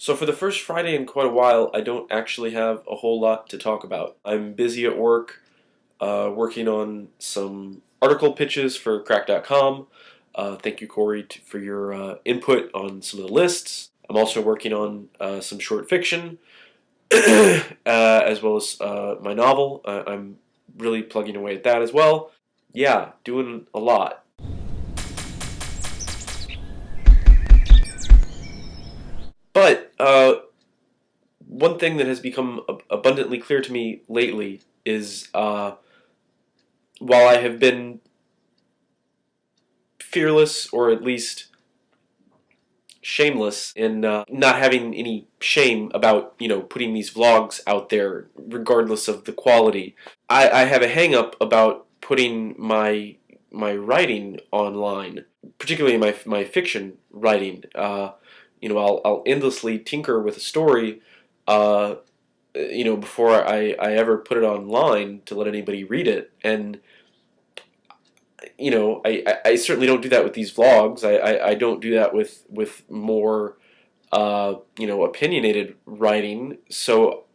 So for the first Friday in quite a while, I don't actually have a whole lot to talk about. I'm busy at work, working on some article pitches for crack.com. Thank you, Corey, for your input on some of the lists. I'm also working on some short fiction, as well as my novel. I'm really plugging away at that as well. Yeah, doing a lot. But one thing that has become abundantly clear to me lately is while I have been fearless, or at least shameless, in not having any shame about putting these vlogs out there, regardless of the quality, I have a hang up about putting my writing online, particularly my fiction writing. I'll endlessly tinker with a story. Uh, before I ever put it online to let anybody read it. And I certainly don't do that with these vlogs. I don't do that with more opinionated writing. So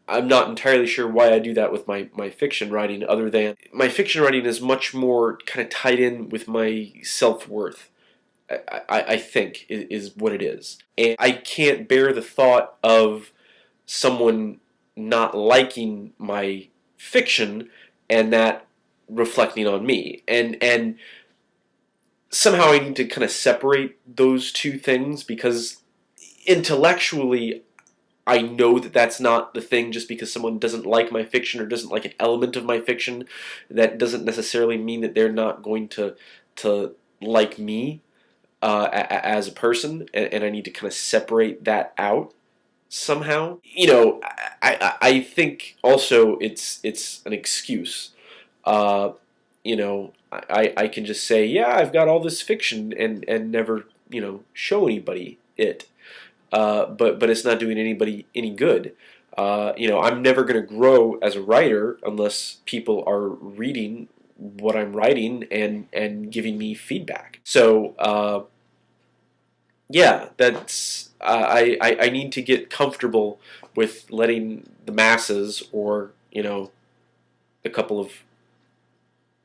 I'm not entirely sure why I do that with my fiction writing, other than my fiction writing is much more kind of tied in with my self-worth. I think is what it is. And I can't bear the thought of someone not liking my fiction and that reflecting on me. And somehow I need to kind of separate those two things, because intellectually I know that that's not the thing. Just because someone doesn't like my fiction or doesn't like an element of my fiction, that doesn't necessarily mean that they're not going to like me as a person, and I need to kind of separate that out somehow. I think also it's an excuse. Uh, I can just say, yeah, I've got all this fiction, and never show anybody it. But it's not doing anybody any good. I'm never going to grow as a writer unless people are reading what I'm writing and giving me feedback. So yeah, that's I need to get comfortable with letting the masses, or a couple of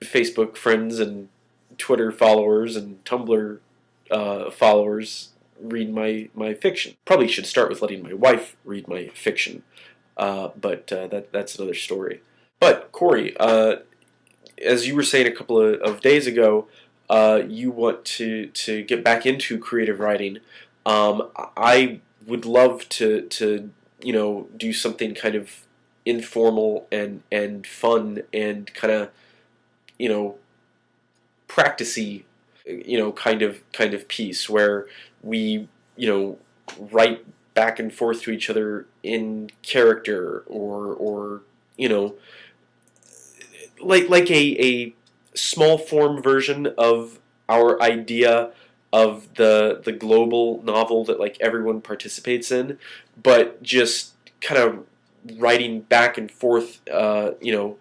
Facebook friends and Twitter followers and Tumblr followers read my fiction. Probably should start with letting my wife read my fiction, but that's another story. But Corey, as you were saying a couple of days ago, you want to get back into creative writing. I would love to do something kind of informal and fun and kind of you know practicey kind of piece, where we write back and forth to each other in character, or like a small form version of our idea of the global novel that like everyone participates in, but just kind of writing back and forth, in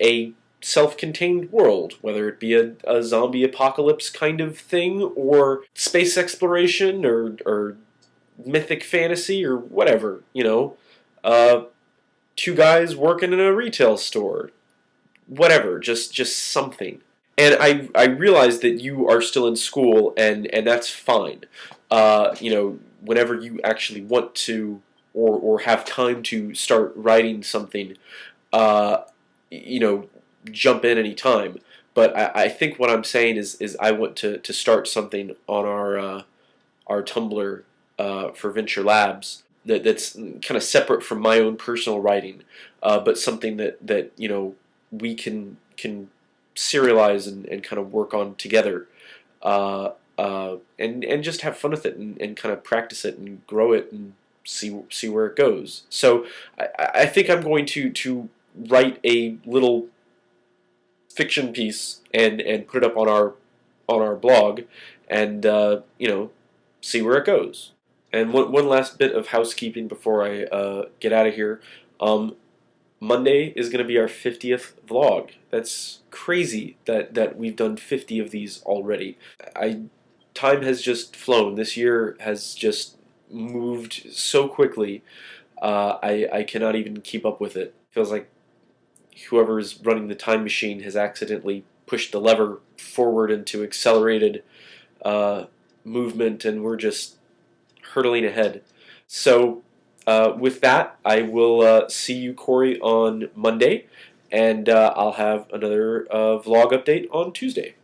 a self-contained world, whether it be a zombie apocalypse kind of thing, or space exploration, or mythic fantasy, or whatever. Two guys working in a retail store, whatever, just something. And I realize that you are still in school, and that's fine. Whenever you actually want to, or have time to start writing something, uh, you know, jump in any time. But I think what I'm saying is I want to start something on our Tumblr for Venture Labs that's kind of separate from my own personal writing, but something that we can serialize and kind of work on together, and just have fun with it, and kind of practice it and grow it and see where it goes. So I think I'm going to write a little fiction piece and put it up on our blog, and see where it goes. And one last bit of housekeeping before I get out of here. Monday is going to be our 50th vlog. That's crazy that we've done 50 of these already. Time has just flown. This year has just moved so quickly. I cannot even keep up with it. Feels like whoever is running the time machine has accidentally pushed the lever forward into accelerated uh, movement, and we're just hurtling ahead. So, with that, I will see you, Corey, on Monday, and I'll have another vlog update on Tuesday.